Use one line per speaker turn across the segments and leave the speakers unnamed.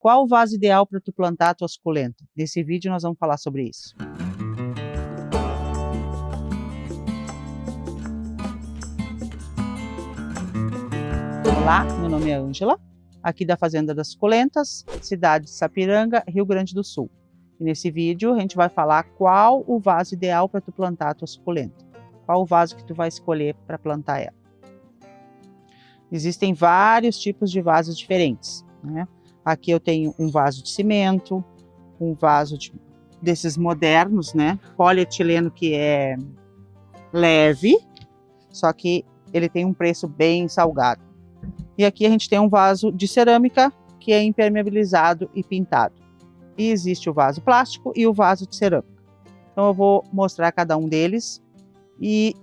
Qual o vaso ideal para tu plantar a tua suculenta? Nesse vídeo nós vamos falar sobre isso. Olá, meu nome é Ângela, aqui da Fazenda das Suculentas, cidade de Sapiranga, Rio Grande do Sul. E nesse vídeo a gente vai falar qual o vaso ideal para tu plantar a tua suculenta. Qual o vaso que tu vai escolher para plantar ela. Existem vários tipos de vasos diferentes, né? Aqui eu tenho um vaso de cimento, um vaso desses modernos, né? Polietileno que é leve, só que ele tem um preço bem salgado. E aqui a gente tem um vaso de cerâmica que é impermeabilizado e pintado. E existe o vaso plástico e o vaso de cerâmica. Então eu vou mostrar cada um deles e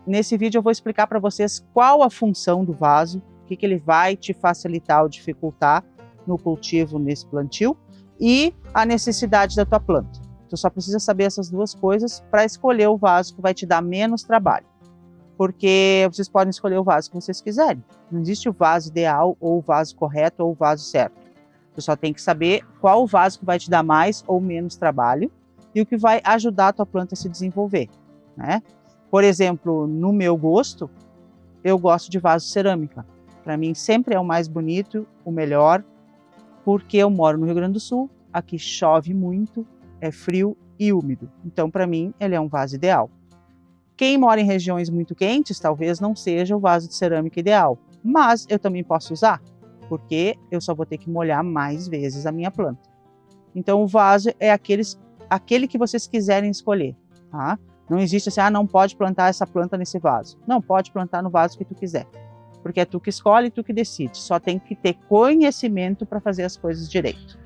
nesse vídeo eu vou explicar para vocês qual a função do vaso, o que ele vai te facilitar ou dificultar no cultivo nesse plantio e a necessidade da tua planta. Tu só precisa saber essas duas coisas para escolher o vaso que vai te dar menos trabalho. Porque vocês podem escolher o vaso que vocês quiserem. Não existe o vaso ideal, ou o vaso correto, ou o vaso certo. Tu só tem que saber qual o vaso que vai te dar mais ou menos trabalho e o que vai ajudar a tua planta a se desenvolver, né? Por exemplo, no meu gosto, eu gosto de vaso cerâmica. Para mim sempre é o mais bonito, o melhor, porque eu moro no Rio Grande do Sul, aqui chove muito, é frio e úmido. Então, para mim, ele é um vaso ideal. Quem mora em regiões muito quentes, talvez não seja o vaso de cerâmica ideal, mas eu também posso usar, porque eu só vou ter que molhar mais vezes a minha planta. Então, o vaso é aquele que vocês quiserem escolher, tá? Não existe assim, não pode plantar essa planta nesse vaso. Não, pode plantar no vaso que tu quiser, porque é tu que escolhe e tu que decide. Só tem que ter conhecimento para fazer as coisas direito.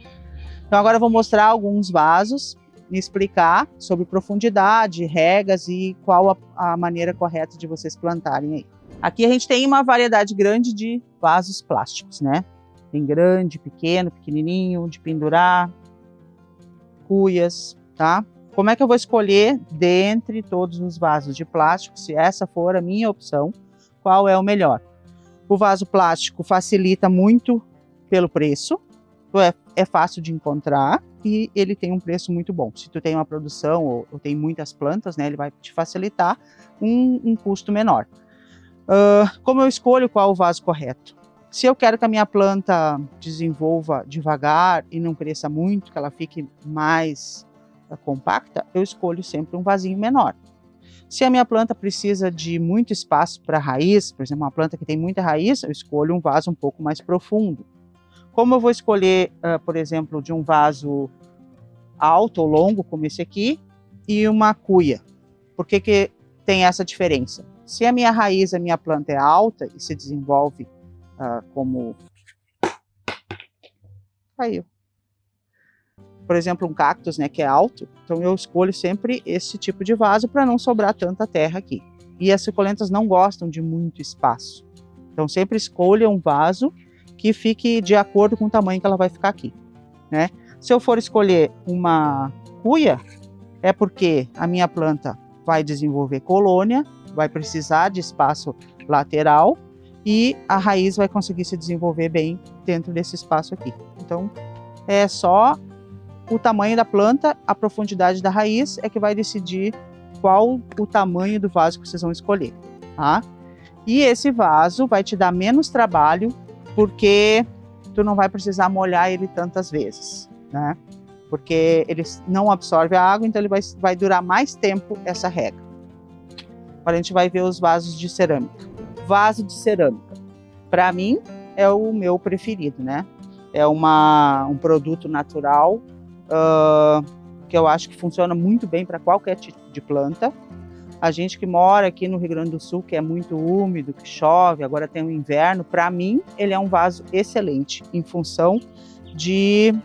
Então, agora eu vou mostrar alguns vasos e explicar sobre profundidade, regas e qual a maneira correta de vocês plantarem aí. Aqui a gente tem uma variedade grande de vasos plásticos, né? Tem grande, pequeno, pequenininho, de pendurar, cuias, tá? Como é que eu vou escolher dentre todos os vasos de plástico, se essa for a minha opção, qual é o melhor? O vaso plástico facilita muito pelo preço, é fácil de encontrar e ele tem um preço muito bom. Se tu tem uma produção ou tem muitas plantas, né, ele vai te facilitar um custo menor. Como eu escolho qual o vaso correto? Se eu quero que a minha planta desenvolva devagar e não cresça muito, que ela fique mais compacta, eu escolho sempre um vasinho menor. Se a minha planta precisa de muito espaço para raiz, por exemplo, uma planta que tem muita raiz, eu escolho um vaso um pouco mais profundo. Como eu vou escolher, por exemplo, de um vaso alto ou longo, como esse aqui, e uma cuia? Por que tem essa diferença? Se a minha raiz, a minha planta é alta e se desenvolve como... Caiu. Por exemplo, um cactus, né, que é alto, então eu escolho sempre esse tipo de vaso para não sobrar tanta terra aqui. E as suculentas não gostam de muito espaço. Então sempre escolha um vaso que fique de acordo com o tamanho que ela vai ficar aqui, né? Se eu for escolher uma cuia, é porque a minha planta vai desenvolver colônia, vai precisar de espaço lateral e a raiz vai conseguir se desenvolver bem dentro desse espaço aqui. Então, é só o tamanho da planta, a profundidade da raiz é que vai decidir qual o tamanho do vaso que vocês vão escolher, tá? E esse vaso vai te dar menos trabalho porque tu não vai precisar molhar ele tantas vezes, né? Porque ele não absorve a água, então ele vai durar mais tempo essa rega. Agora a gente vai ver os vasos de cerâmica. Vaso de cerâmica, para mim, é o meu preferido, né? É um produto natural que eu acho que funciona muito bem para qualquer tipo de planta. A gente que mora aqui no Rio Grande do Sul, que é muito úmido, que chove, agora tem o inverno, para mim ele é um vaso excelente, em função de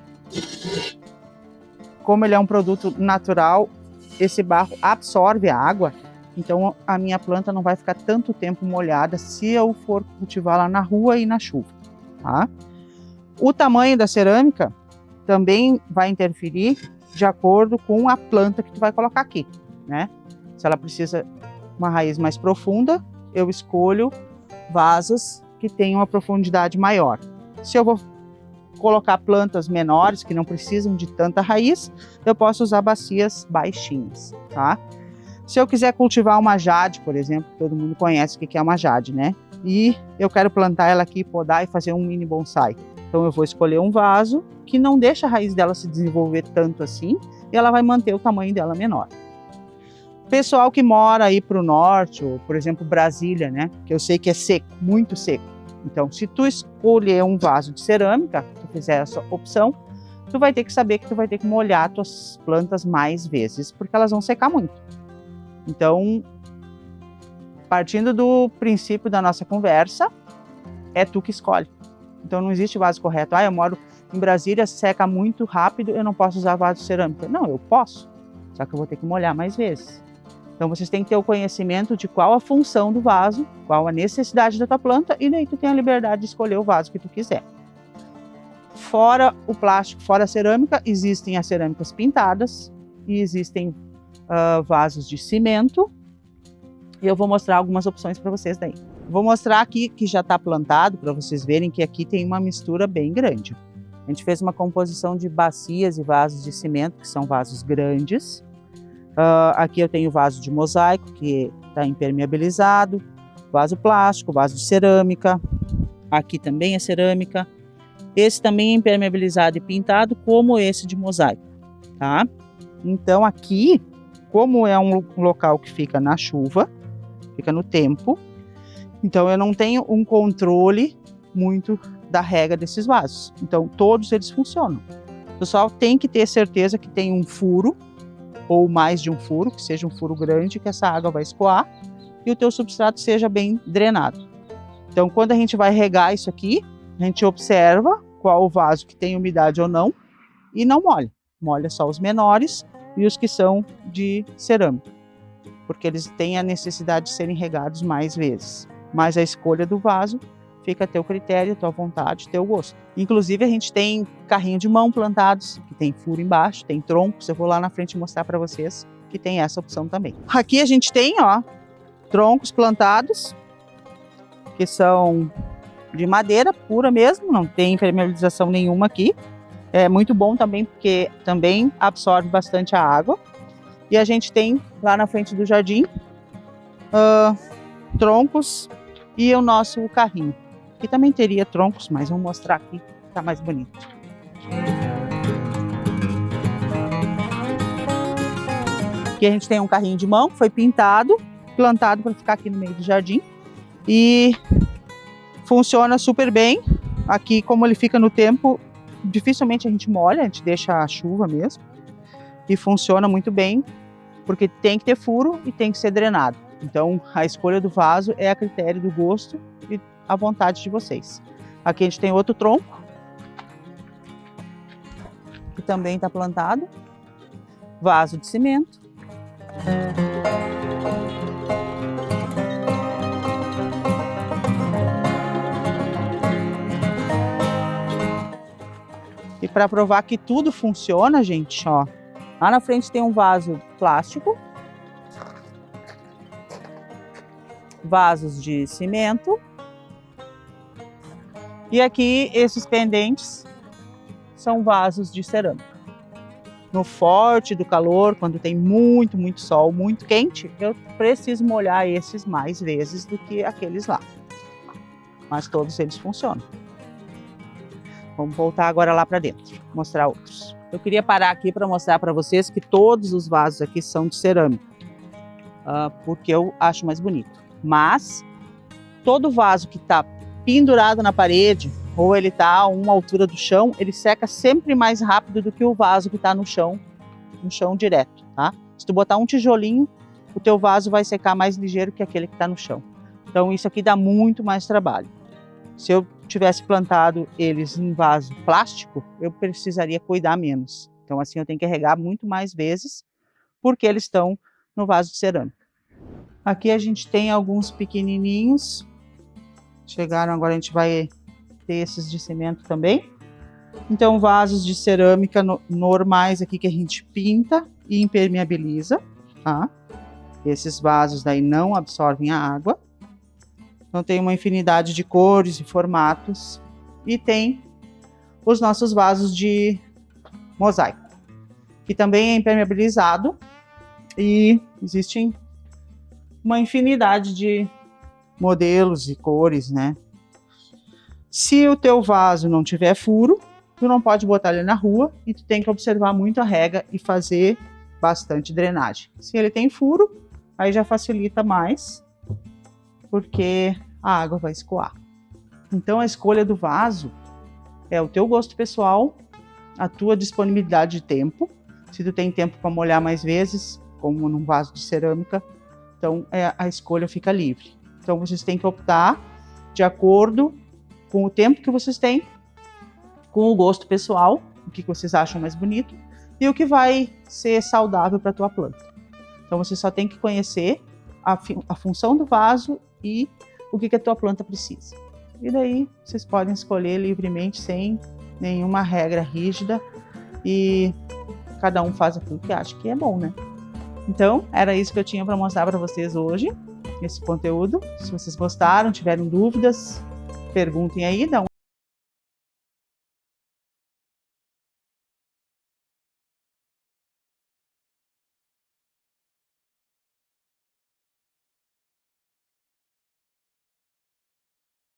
como ele é um produto natural, esse barro absorve a água, então a minha planta não vai ficar tanto tempo molhada se eu for cultivar lá na rua e na chuva, tá? O tamanho da cerâmica também vai interferir de acordo com a planta que tu vai colocar aqui, né? Se ela precisa uma raiz mais profunda, eu escolho vasos que tenham uma profundidade maior. Se eu vou colocar plantas menores, que não precisam de tanta raiz, eu posso usar bacias baixinhas, tá? Se eu quiser cultivar uma jade, por exemplo, todo mundo conhece o que é uma jade, né? E eu quero plantar ela aqui, podar e fazer um mini bonsai. Então eu vou escolher um vaso que não deixa a raiz dela se desenvolver tanto assim, e ela vai manter o tamanho dela menor. Pessoal que mora aí para o norte, ou por exemplo Brasília, né? Que eu sei que é seco, muito seco. Então, se tu escolher um vaso de cerâmica, se tu fizer essa opção, tu vai ter que saber que tu vai ter que molhar tuas plantas mais vezes, porque elas vão secar muito. Então, partindo do princípio da nossa conversa, é tu que escolhe. Então, não existe vaso correto. Eu moro em Brasília, seca muito rápido, eu não posso usar vaso de cerâmica. Não, eu posso, só que eu vou ter que molhar mais vezes. Então, vocês têm que ter o conhecimento de qual a função do vaso, qual a necessidade da tua planta, e daí tu tem a liberdade de escolher o vaso que tu quiser. Fora o plástico, fora a cerâmica, existem as cerâmicas pintadas e existem vasos de cimento. E eu vou mostrar algumas opções para vocês daí. Vou mostrar aqui que já está plantado, para vocês verem que aqui tem uma mistura bem grande. A gente fez uma composição de bacias e vasos de cimento, que são vasos grandes. Aqui eu tenho vaso de mosaico, que está impermeabilizado, vaso plástico, vaso de cerâmica. Aqui também é cerâmica. Esse também é impermeabilizado e pintado, como esse de mosaico, tá? Então aqui, como é um local que fica na chuva, fica no tempo, então eu não tenho um controle muito da rega desses vasos. Então todos eles funcionam. Tu só tem que ter certeza que tem um furo, ou mais de um furo, que seja um furo grande, que essa água vai escoar e o teu substrato seja bem drenado. Então, quando a gente vai regar isso aqui, a gente observa qual o vaso que tem umidade ou não e não molha. Molha só os menores e os que são de cerâmica, porque eles têm a necessidade de serem regados mais vezes. Mas a escolha do vaso fica a teu critério, a tua vontade, teu gosto. Inclusive, a gente tem carrinho de mão plantados, que tem furo embaixo, tem troncos. Eu vou lá na frente mostrar para vocês que tem essa opção também. Aqui a gente tem, ó, troncos plantados, que são de madeira pura mesmo, não tem impermeabilização nenhuma aqui. É muito bom também, porque também absorve bastante a água. E a gente tem lá na frente do jardim troncos e o nosso carrinho. Aqui também teria troncos, mas vou mostrar aqui, tá mais bonito. Aqui a gente tem um carrinho de mão, foi pintado, plantado para ficar aqui no meio do jardim. E funciona super bem. Aqui, como ele fica no tempo, dificilmente a gente molha, a gente deixa a chuva mesmo. E funciona muito bem, porque tem que ter furo e tem que ser drenado. Então, a escolha do vaso é a critério do gosto e a vontade de vocês. Aqui a gente tem outro tronco, que também está plantado. Vaso de cimento. E para provar que tudo funciona, gente, ó, lá na frente tem um vaso plástico, vasos de cimento, e aqui esses pendentes são vasos de cerâmica. No forte do calor, quando tem muito sol, muito quente, eu preciso molhar esses mais vezes do que aqueles lá. Mas todos eles funcionam. Vamos voltar agora lá para dentro, mostrar outros. Eu queria parar aqui para mostrar para vocês que todos os vasos aqui são de cerâmica, porque eu acho mais bonito. Mas todo vaso que está pendurado na parede, ou ele está a uma altura do chão, ele seca sempre mais rápido do que o vaso que está no chão direto, tá? Se tu botar um tijolinho, o teu vaso vai secar mais ligeiro que aquele que está no chão. Então isso aqui dá muito mais trabalho. Se eu tivesse plantado eles em vaso plástico, eu precisaria cuidar menos. Então assim eu tenho que regar muito mais vezes, porque eles estão no vaso de cerâmica. Aqui a gente tem alguns pequenininhos. Chegaram, agora a gente vai ter esses de cimento também. Então vasos de cerâmica normais aqui que a gente pinta e impermeabiliza, tá? Esses vasos daí não absorvem a água. Então tem uma infinidade de cores e formatos. E tem os nossos vasos de mosaico, que também é impermeabilizado e existem uma infinidade de modelos e cores, né? Se o teu vaso não tiver furo, tu não pode botar ele na rua e tu tem que observar muito a rega e fazer bastante drenagem. Se ele tem furo, aí já facilita mais, porque a água vai escoar. Então a escolha do vaso é o teu gosto pessoal, a tua disponibilidade de tempo. Se tu tem tempo para molhar mais vezes, como num vaso de cerâmica, então a escolha fica livre. Então vocês têm que optar de acordo com o tempo que vocês têm, com o gosto pessoal, o que vocês acham mais bonito e o que vai ser saudável para a tua planta. Então você só tem que conhecer a função do vaso e o que a tua planta precisa. E daí vocês podem escolher livremente, sem nenhuma regra rígida, e cada um faz aquilo que acha que é bom, né? Então, era isso que eu tinha para mostrar para vocês hoje, esse conteúdo. Se vocês gostaram, tiveram dúvidas, perguntem aí, dá um